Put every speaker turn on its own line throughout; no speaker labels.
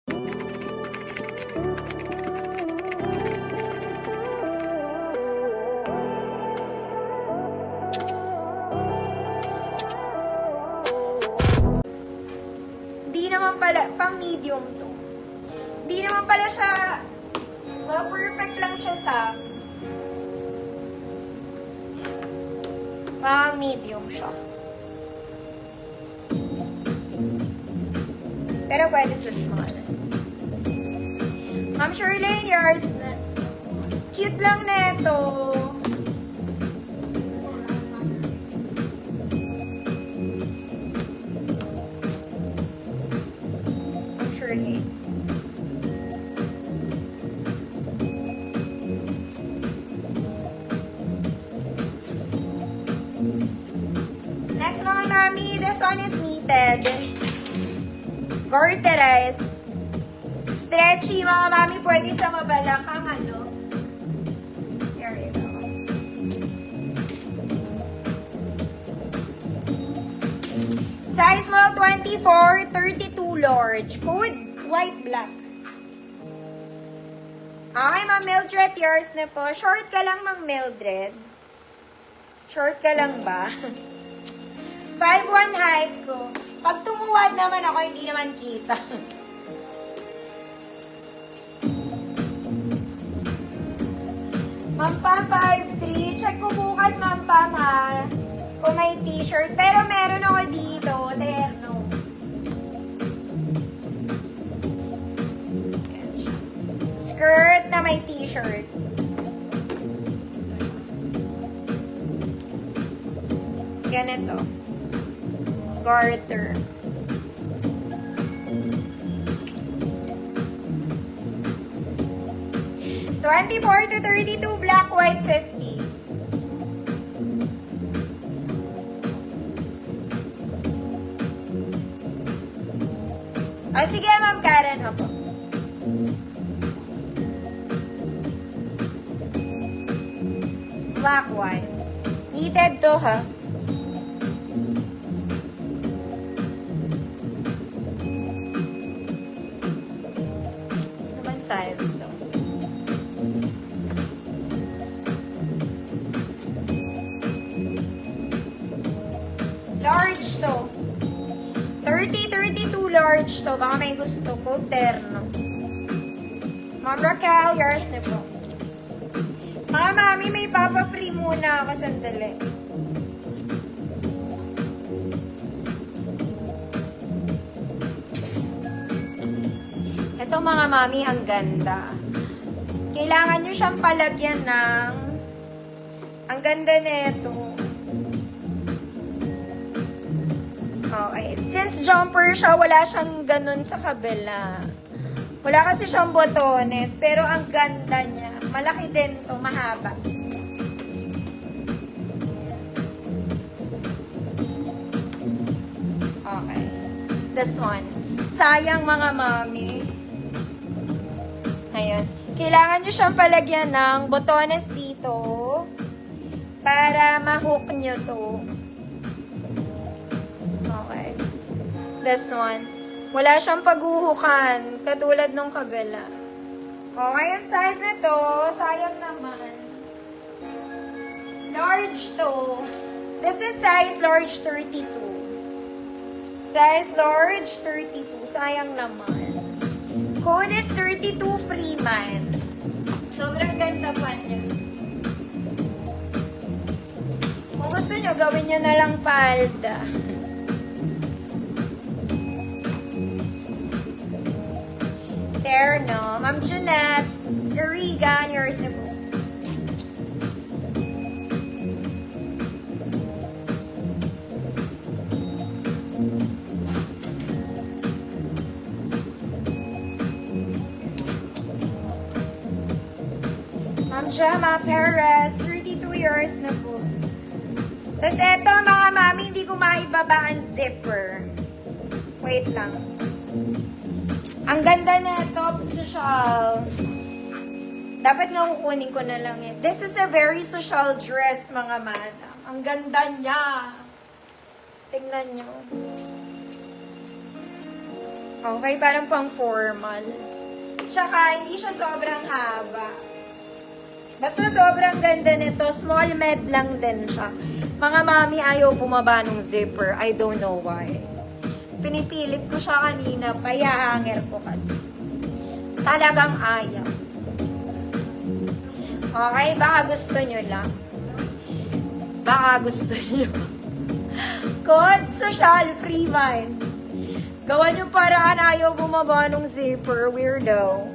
Hindi naman pala, pang medium to. Hindi naman pala siya, well, perfect lang siya sa pang medium siya. Pero pwede sa small. Ma'am Shirley, yours na. Cute lang na ito. Ma'am Shirley. Next mga mami, this one is knitted. Garterized. Stretchy, mga mami, pwede sa mabalakang ano. Here you go. Size mo, 24, 32 large. Code, white, black. Okay, Ma'am Mildred, yours na po. Short ka lang, Ma'am Mildred. Short ka lang ba? 5'1" height ko. Pag tumuwad naman ako, hindi naman kita. Ma'am Pam, 5'3". Check ko bukas, Ma'am Pam, ha? Kung may t-shirt. Pero meron ako dito, terno. Skirt na may t-shirt. Ganito. Garter. $24 to $32, black, white, 50. O, sige, Ma'am Karen, hapo. Black, white. Knitted to, ha? Naman size to. Large to. 32 large to. Baka may gusto ko. Terno. Ma'am Raquel, yours na po. Mga mami, may papa-free muna ako. Sandali. Ito mga mami, ang ganda. Kailangan nyo siyang palagyan ng ang ganda nito. Okay. Since jumper siya, wala siyang ganun sa kabila. Wala kasi siyang botones, pero ang ganda niya. Malaki din to, mahaba. Okay. This one. Sayang mga mami. Ayan. Kailangan nyo siyang palagyan ng botones dito para ma-hook nyo to. Okay. This one. Wala siyang paghuhukan, katulad nung kabila. Okay, yung size nito, sayang naman. Large to. This is size large 32. Size large 32. Sayang naman. Code is 32 Freeman. Sobrang ganda pa niya. Kung gusto nyo, gawin nyo na lang palda. Terno. Ma'am Jeanette, Garigan, yours na po. Ma'am Gemma Perez, 32 years na po. Tapos eto mga mami, hindi ko maibaba ang zipper. Wait lang. Ang ganda na ito, social. Dapat nga kukunin ko na lang eh. This is a very social dress, mga madam. Ang ganda niya. Tingnan nyo. Okay, parang pang formal. Tsaka, hindi siya sobrang haba. Basta sobrang ganda nito. Small med lang din siya. Mga mami, ayaw bumaba ng zipper. I don't know why. Pinipilit ko siya kanina. Payahanger ko kasi. Talagang ayaw. Okay, baka gusto nyo lang. Baka gusto nyo. Code Social Free Mind. Gawan yung paraan, ayaw bumaba ng zipper. Weirdo.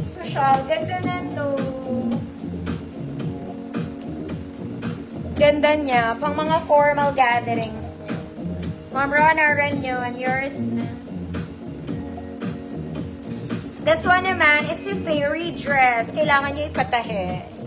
Social, ganda na to. Ganda niya, pang mga formal gatherings niyo. Ma'am Rona, run nyo, and yours na. This one naman, it's a fairy dress. Kailangan nyo ipatahe.